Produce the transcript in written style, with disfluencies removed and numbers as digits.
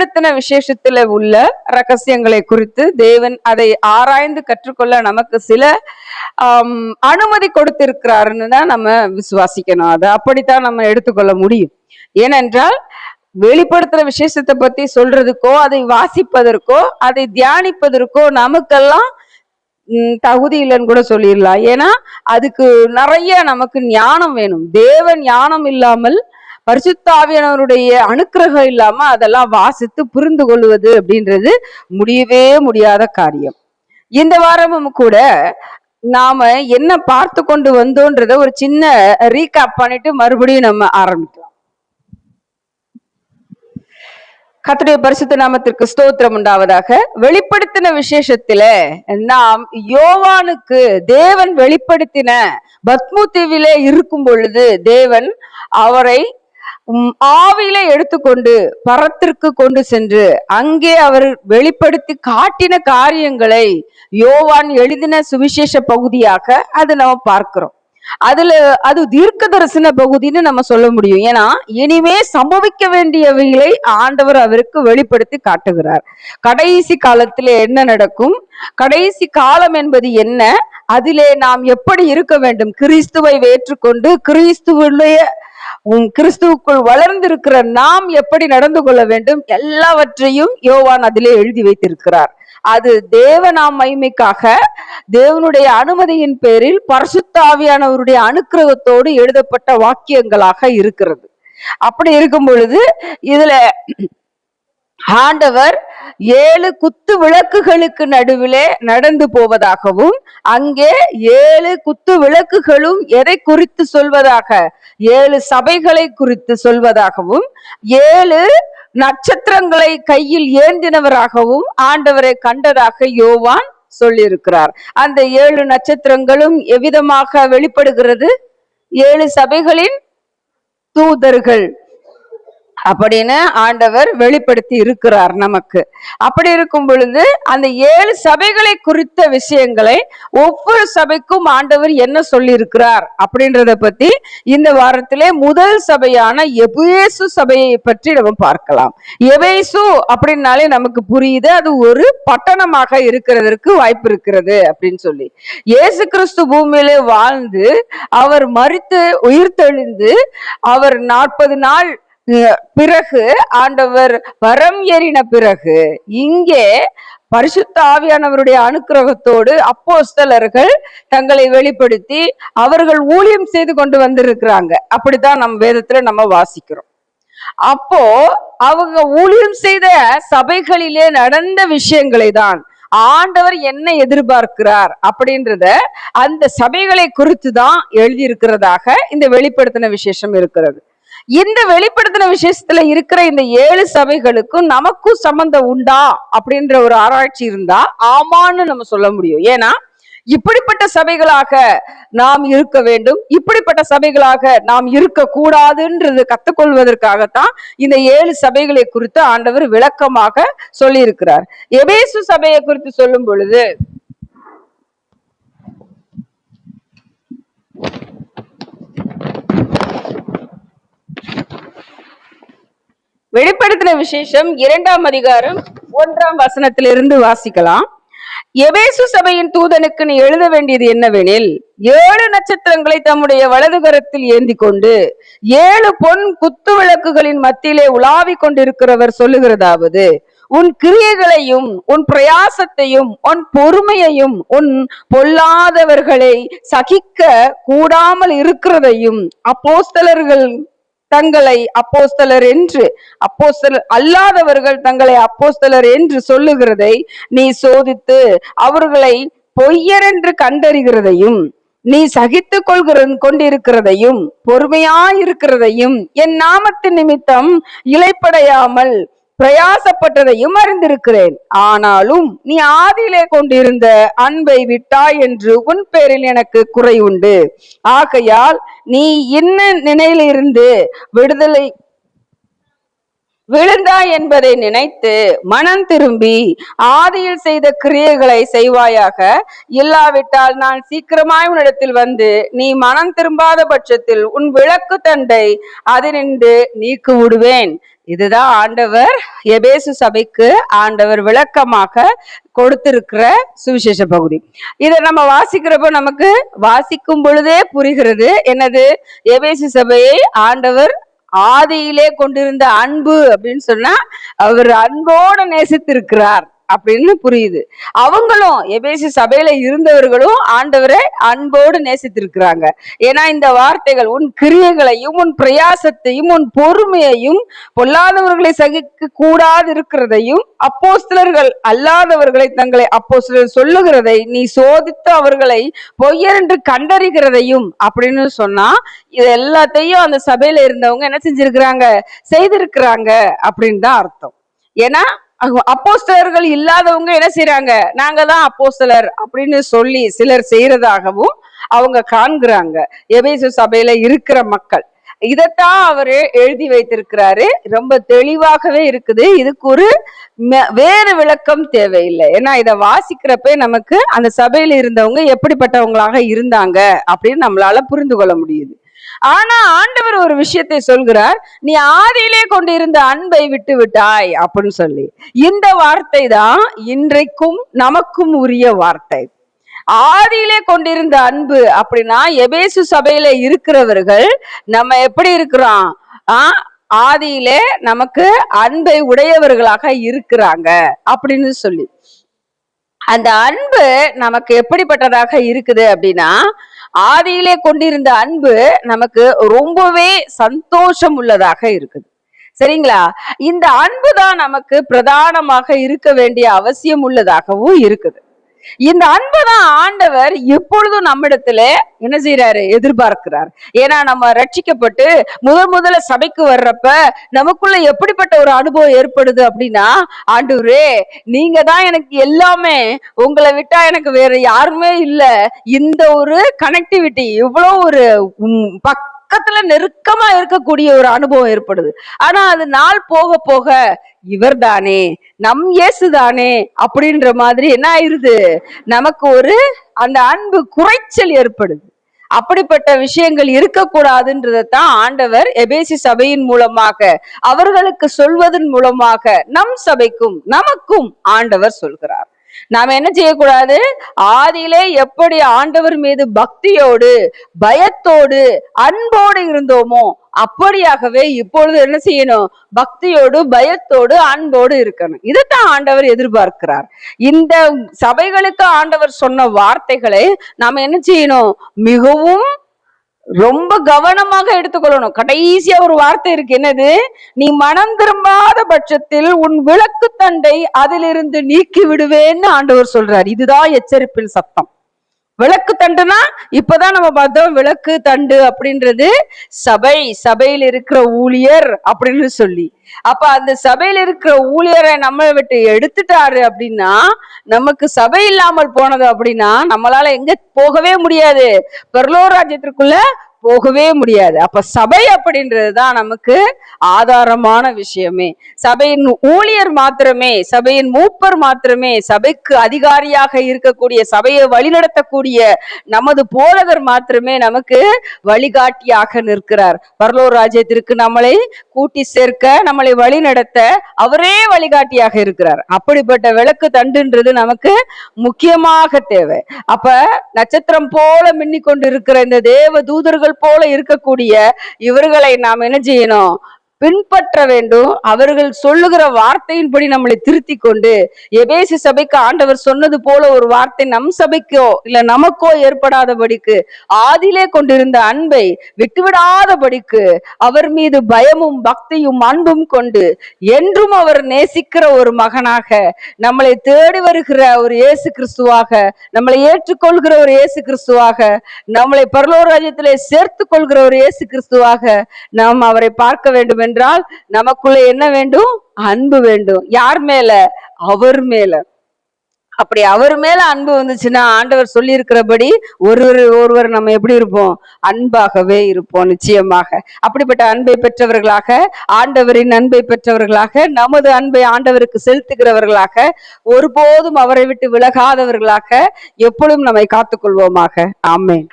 வெளிப்படுத்தின விசேஷத்துல உள்ள ரகசியங்களை குறித்து தேவன் அதை ஆராய்ந்து கற்றுக்கொள்ள நமக்கு சில அனுமதி கொடுத்திருக்கிறாருன்னு தான் நம்ம விசுவாசிக்கணும். அதை அப்படித்தான் நம்ம எடுத்துக்கொள்ள முடியும். ஏனென்றால் வெளிப்படுத்துற விசேஷத்தை பத்தி சொல்றதுக்கோ அதை வாசிப்பதற்கோ அதை தியானிப்பதற்கோ நமக்கெல்லாம் தகுதி இல்லைன்னு கூட சொல்லிடலாம். ஏன்னா அதுக்கு நிறைய நமக்கு ஞானம் வேணும். தேவன் ஞானம் இல்லாமல், பரிசுத்த ஆவியானவருடைய அனுக்கிரகம் இல்லாம அதெல்லாம் வாசித்து புரிந்து கொள்வது அப்படின்றது முடியவே முடியாத காரியம். இந்த வாரமும் கூட நாம என்ன பார்த்து கொண்டு வந்தோன்றத ஒரு சின்ன ரீகேப் பண்ணிட்டு மறுபடியும் நம்ம ஆரம்பிக்கலாம். கர்த்தருடைய பரிசுத்த நாமத்திற்கு ஸ்தோத்திரம் உண்டாவதாக. வெளிப்படுத்தின விசேஷத்துல நாம் யோவானுக்கு தேவன் வெளிப்படுத்தின பத்மு தீவிலே இருக்கும் பொழுது தேவன் அவரை ஆவியில எடுத்துக்கொண்டு பரத்திற்கு கொண்டு சென்று அங்கே அவர் வெளிப்படுத்தி காட்டின காரியங்களை யோவான் எழுதின சுவிசேஷ பகுதியாக அது நம்ம பார்க்கிறோம். அது தீர்க்க தரிசன பகுதின்னு நம்ம சொல்ல முடியும். ஏன்னா இனிமே சம்பவிக்க வேண்டியவைகளை ஆண்டவர் அவருக்கு வெளிப்படுத்தி காட்டுகிறார். கடைசி காலத்துல என்ன நடக்கும், கடைசி காலம் என்பது என்ன, அதிலே நாம் எப்படி இருக்க வேண்டும், கிறிஸ்துவை ஏற்றுக்கொண்டு கிறிஸ்துவுக்குள் வளர்ந்திருக்கிற நாம் எப்படி நடந்து கொள்ள வேண்டும், எல்லாவற்றையும் யோவான் அதிலே எழுதி வைத்திருக்கிறார். அது தேவநாம் மகிமைக்காக தேவனுடைய அனுமதியின் பேரில் பரிசுத்த ஆவியானவருடைய அனுக்கிரகத்தோடு எழுதப்பட்ட வாக்கியங்களாக இருக்கிறது. அப்படி இருக்கும் பொழுது இதுல ஆண்டவர் 7 குத்து விளக்குகளுக்கு நடுவிலே நடந்து போவதாகவும், அங்கே 7 குத்து விளக்குகளும் எதை குறித்து சொல்வதாக, 7 சபைகளை குறித்து சொல்வதாகவும், 7 நட்சத்திரங்களை கையில் ஏந்தினவராகவும் ஆண்டவரை கண்டதாக யோவான் சொல்லியிருக்கிறார். அந்த 7 நட்சத்திரங்களும் எவ்விதமாக வெளிப்படுகிறது, 7 சபைகளின் தூதர்கள் அப்படின்னு ஆண்டவர் வெளிப்படுத்தி இருக்கிறார் நமக்கு. அப்படி இருக்கும் பொழுது அந்த 7 சபைகளை குறித்த விஷயங்களை ஒவ்வொரு சபைக்கும் ஆண்டவர் என்ன சொல்லி இருக்கிறார் அப்படின்றத பத்தி இந்த வாரத்திலே முதல் சபையான எபேசு சபையை பற்றி நம்ம பார்க்கலாம். எபேசு அப்படின்னாலே நமக்கு புரியுது, அது ஒரு பட்டணமாக இருக்கிறதற்கு வாய்ப்பு இருக்கிறது அப்படின்னு சொல்லி. இயேசு கிறிஸ்து பூமியிலே வாழ்ந்து அவர் மரித்து உயிர்த்தெழுந்து அவர் 40 நாள் பிறகு ஆண்டவர் வரம் ஏறின பிறகு இங்கே பரிசுத்த ஆவியானவருடைய அனுக்கிரகத்தோடு அப்போஸ்தலர்கள் தங்களை வெளிப்படுத்தி அவர்கள் ஊழியம் செய்து கொண்டு வந்திருக்கிறாங்க. அப்படித்தான் நம்ம வேதத்துல நம்ம வாசிக்கிறோம். அப்போ அவங்க ஊழியம் செய்த சபைகளிலே நடந்த விஷயங்களை தான் ஆண்டவர் என்ன எதிர்பார்க்கிறார் அப்படின்றத அந்த சபைகளை குறித்து தான் எழுதியிருக்கிறதாக இந்த வெளிப்படுத்தின விசேஷம் இருக்கிறது. இந்த வெளிப்படுத்தின விசேஷத்துல இருக்கிற இந்த 7 சபைகளுக்கும் நமக்கும் சம்பந்தம் உண்டா அப்படின்ற ஒரு ஆராய்ச்சி இருந்தா ஆமான்னு நம்ம சொல்ல முடியும். ஏன்னா இப்படிப்பட்ட சபைகளாக நாம் இருக்க வேண்டும், இப்படிப்பட்ட சபைகளாக நாம் இருக்க கூடாதுன்றது கத்துக்கொள்வதற்காகத்தான் இந்த 7 சபைகளை குறித்து ஆண்டவர் விளக்கமாக சொல்லி இருக்கிறார். எபேசு சபையை குறித்து சொல்லும் பொழுது வெளிப்படுத்தின விசேஷம் 2ஆம் அதிகாரம் 1ஆம் வசனத்திலிருந்து வாசிக்கலாம். எபேசு சபையின் தூதனுக்கு நீ எழுத வேண்டியது என்னவெனில், 7 நட்சத்திரங்களை தம்முடைய வலது கரத்தில் ஏந்தி கொண்டு 7 பொன் குத்து விளக்குகளின் மத்தியிலே உலாவிக் கொண்டிருக்கிறவர் சொல்லுகிறதாவது, உன் கிரியைகளையும் உன் பிரயாசத்தையும் உன் பொறுமையையும் உன் பொல்லாதவர்களை சகிக்க கூடாமல் இருக்கிறதையும் அப்போஸ்தலர்கள் தங்களை அப்போஸ்தலர் என்று அப்போஸ்தலர் அல்லாதவர்கள் தங்களை அப்போஸ்தலர் என்று சொல்லுகிறதை நீ சோதித்து அவர்களை பொய்யர் என்று கண்டறிகிறதையும் நீ சகித்து கொண்டிருக்கிறதையும் பொறுமையாயிருக்கிறதையும் என் நாமத்தின் நிமித்தம் இளைப்படையாமல் பிரயாசப்பட்டதையும் அறிந்திருக்கிறேன். ஆனாலும் நீ ஆதியிலே கொண்டிருந்த அன்பை விட்டாய் என்று உன் பேரில் எனக்கு குறை உண்டு. ஆகையால் நீ இன்ன நினையிலிருந்து விழுந்தாய் என்பதை நினைத்து மனம் திரும்பி ஆதியில் செய்த கிரியைகளை செய்வாயாக. இல்லாவிட்டால் நான் சீக்கிரமாய் உன்னிடத்தில் வந்து நீ மனம் திரும்பாத பட்சத்தில் உன் விளக்கு தண்டை அதினின்று நீக்கு விடுவேன். இதுதான் ஆண்டவர் எபேசு சபைக்கு ஆண்டவர் விளக்கமாக கொடுத்திருக்கிற சுவிசேஷ பகுதி. இதை நம்ம வாசிக்கிறப்ப நமக்கு வாசிக்கும் பொழுதே புரிகிறது. என்னது? எபேசு சபையை ஆண்டவர் ஆதியிலே கொண்டிருந்த அன்பு அப்படின்னு சொன்னா அவர் அன்போடு நேசித்திருக்கிறார் அப்படின்னு புரியுது. அவங்களும் எபேசு சபையில இருந்தவர்களும் ஆண்டவரை அன்போடு நேசித்திருக்கிறாங்க. ஏன்னா இந்த வார்த்தைகள் உன் கிரியைகளையும் உன் பிரயாசத்தையும் உன் பொறுமையையும் பொல்லாதவர்களை சகிக்க கூடாது இருக்கிறதையும் அப்போஸ்தலர்கள் அல்லாதவர்களை தங்களை அப்போஸ்தலர் சொல்லுகிறதை நீ சோதித்து அவர்களை பொய்யர் என்று கண்டறிகிறதையும் அப்படின்னு சொன்னா இது எல்லாத்தையும் அந்த சபையில இருந்தவங்க என்ன செஞ்சிருக்கிறாங்க? செய்திருக்கிறாங்க அப்படின்னு தான் அர்த்தம். ஏன்னா அப்போஸ்தலர்கள் இல்லாதவங்க என்ன செய்யறாங்க? நாங்க தான் அப்போஸ்தலர் அப்படின்னு சொல்லி சிலர் செய்யறதாகவும் அவங்க காண்கிறாங்க எபேசு சபையில இருக்கிற மக்கள். இதத்தான் அவரு எழுதி வைத்திருக்கிறாரு. ரொம்ப தெளிவாகவே இருக்குது. இதுக்கு ஒரு வேறு விளக்கம் தேவையில்லை. ஏன்னா இதை வாசிக்கிறப்ப நமக்கு அந்த சபையில இருந்தவங்க எப்படிப்பட்டவங்களாக இருந்தாங்க அப்படின்னு நம்மளால புரிந்து கொள்ள முடியுது. ஆனா ஆண்டவர் ஒரு விஷயத்தை சொல்கிறார், நீ ஆதியிலே கொண்டிருந்த அன்பை விட்டு விட்டாய் அப்படின்னு சொல்லி. இந்த வார்த்தை தான் இன்றைக்கும் நமக்கும் உரிய வார்த்தை. ஆதியிலே கொண்டிருந்த அன்பு அப்படின்னா எபேசு சபையில இருக்கிறவர்கள் நம்ம எப்படி இருக்கிறோம்? ஆதியிலே நமக்கு அன்பை உடையவர்களாக இருக்கிறாங்க அப்படின்னு சொல்லி. அந்த அன்பு நமக்கு எப்படிப்பட்டதாக இருக்குது அப்படின்னா, ஆதியிலே கொண்டிருந்த அன்பு நமக்கு ரொம்பவே சந்தோஷம் உள்ளதாக இருக்குது. சரிங்களா? இந்த அன்பு தான் நமக்கு பிரதானமாக இருக்க வேண்டிய அவசியம் உள்ளதாகவும் இருக்குது. இந்த அன்புதான் ஆண்டவர் எப்பொழுதும் நம்மிடத்துல என்ன செய்யறாரு? எதிர்பார்க்கிறார். ஏன்னா நம்ம ரட்சிக்கப்பட்டு முதல்ல சபைக்கு வர்றப்ப நமக்குள்ள எப்படிப்பட்ட ஒரு அனுபவம் ஏற்படுது அப்படின்னா, ஆண்டவரே நீங்க தான் எனக்கு எல்லாமே, உங்களை விட்டா எனக்கு வேற யாருமே இல்ல. இந்த ஒரு கனெக்டிவிட்டி இவ்வளவு ஒரு பக்கத்துல நெருக்கமா இருக்கக்கூடிய ஒரு அனுபவம் ஏற்படுது. ஆனா அது நாள் போக போக இவர் தானே, நம் இயேசு தானே அப்படின்ற மாதிரி என்ன ஆயிருது? நமக்கு ஒரு அந்த அன்பு குறைச்சல் ஏற்படுது. அப்படிப்பட்ட விஷயங்கள் இருக்கக்கூடாதுன்றதான் ஆண்டவர் எபேசி சபையின் மூலமாக அவர்களுக்கு சொல்வதன் மூலமாக நம் சபைக்கும் நமக்கும் ஆண்டவர் சொல்கிறார். நாம என்ன செய்யக்கூடாது? ஆதியிலே எப்படி ஆண்டவர் மீது பக்தியோடு பயத்தோடு அன்போடு இருந்தோமோ அப்படியாகவே இப்பொழுது என்ன செய்யணும்? பக்தியோடு பயத்தோடு அன்போடு இருக்கணும். இதைத்தான் ஆண்டவர் எதிர்பார்க்கிறார். இந்த சபைகளுக்கு ஆண்டவர் சொன்ன வார்த்தைகளை நாம என்ன செய்யணும்? மிகவும் ரொம்ப கவனமாக எடுத்துக்கொள்ளணும். கடைசியா ஒரு வார்த்தை இருக்கு. என்னது? நீ மனம் திரும்பாத பட்சத்தில் உன் விளக்கு தண்டை அதிலிருந்து நீக்கி விடுவேன்னு ஆண்டவர் சொல்றார். இதுதான் எச்சரிப்பின் சத்தம். விளக்கு தண்டுனா இப்பதான் நம்ம பார்த்தோம். விளக்கு தண்டு அப்படின்றது சபையில் இருக்கிற ஊழியர் அப்படின்னு சொல்லி. அப்ப அந்த சபையில் இருக்கிற ஊழியரை நம்ம விட்டு எடுத்துட்டாரு அப்படின்னா, நமக்கு சபை இல்லாமல் போனது அப்படின்னா நம்மளால எங்க போகவே முடியாது, பரலோக ராஜ்யத்திற்குள்ள போகவே முடியாது. அப்ப சபை அப்படின்றதுதான் நமக்கு ஆதாரமான விஷயமே. சபையின் ஊழியர் மாத்திரமே, சபையின் மூப்பர் மாத்திரமே, சபைக்கு அதிகாரியாக இருக்கக்கூடிய, சபையை வழிநடத்தக்கூடிய நமது போதகர் மாத்திரமே நமக்கு வழிகாட்டியாக நிற்கிறார். பரலோக ராஜ்யத்திற்கு நம்மளை கூட்டி சேர்க்க, நம்மளை வழி நடத்த அவரே வழிகாட்டியாக இருக்கிறார். அப்படிப்பட்ட விளக்கு தண்டுன்றது நமக்கு முக்கியமாக தேவை. அப்ப நட்சத்திரம் போல மின்னிக் கொண்டு இருக்கிற இந்த தேவ தூதர்கள் போல இருக்கக்கூடிய இவர்களை நாம் என்ன செய்யணும்? பின்பற்ற வேண்டும். அவர்கள் சொல்லுகிற வார்த்தையின்படி நம்மளை திருத்தி கொண்டு எபேசு சபைக்கு ஆண்டவர் சொன்னது போல ஒரு வார்த்தை நம் சபைக்கோ இல்ல நமக்கோ ஏற்படாதபடிக்கு ஆதியிலே கொண்டிருந்த அன்பை விட்டுவிடாதபடிக்கு அவர் மீது பயமும் பக்தியும் அன்பும் கொண்டு என்றும் அவர் நேசிக்கிற ஒரு மகனாக, நம்மளை தேடி வருகிற ஒரு இயேசு கிறிஸ்துவாக, நம்மளை ஏற்றுக்கொள்கிற ஒரு இயேசு கிறிஸ்துவாக, நம்மளை பரலோக ராஜ்யத்திலே சேர்த்து கொள்கிற ஒரு இயேசு கிறிஸ்துவாக நாம் அவரை பார்க்க வேண்டும் என்றால் நமக்குள்ள என்ன வேண்டும்? அன்பு வேண்டும். யார் மேல? அவர் மேல. அப்படி அவர் மேல அன்பு வந்துச்சுன்னா ஆண்டவர் சொல்லி இருக்கிறபடி ஒருவர் நம்ம எப்படி இருப்போம்? அன்பாகவே இருப்போம் நிச்சயமாக. அப்படிப்பட்ட அன்பை பெற்றவர்களாக, ஆண்டவரின் அன்பை பெற்றவர்களாக, நமது அன்பை ஆண்டவருக்கு செலுத்துகிறவர்களாக, ஒருபோதும் அவரை விட்டு விலகாதவர்களாக எப்பொழுதும் நம்மை காத்துக்கொள்வோமாக. ஆமென்.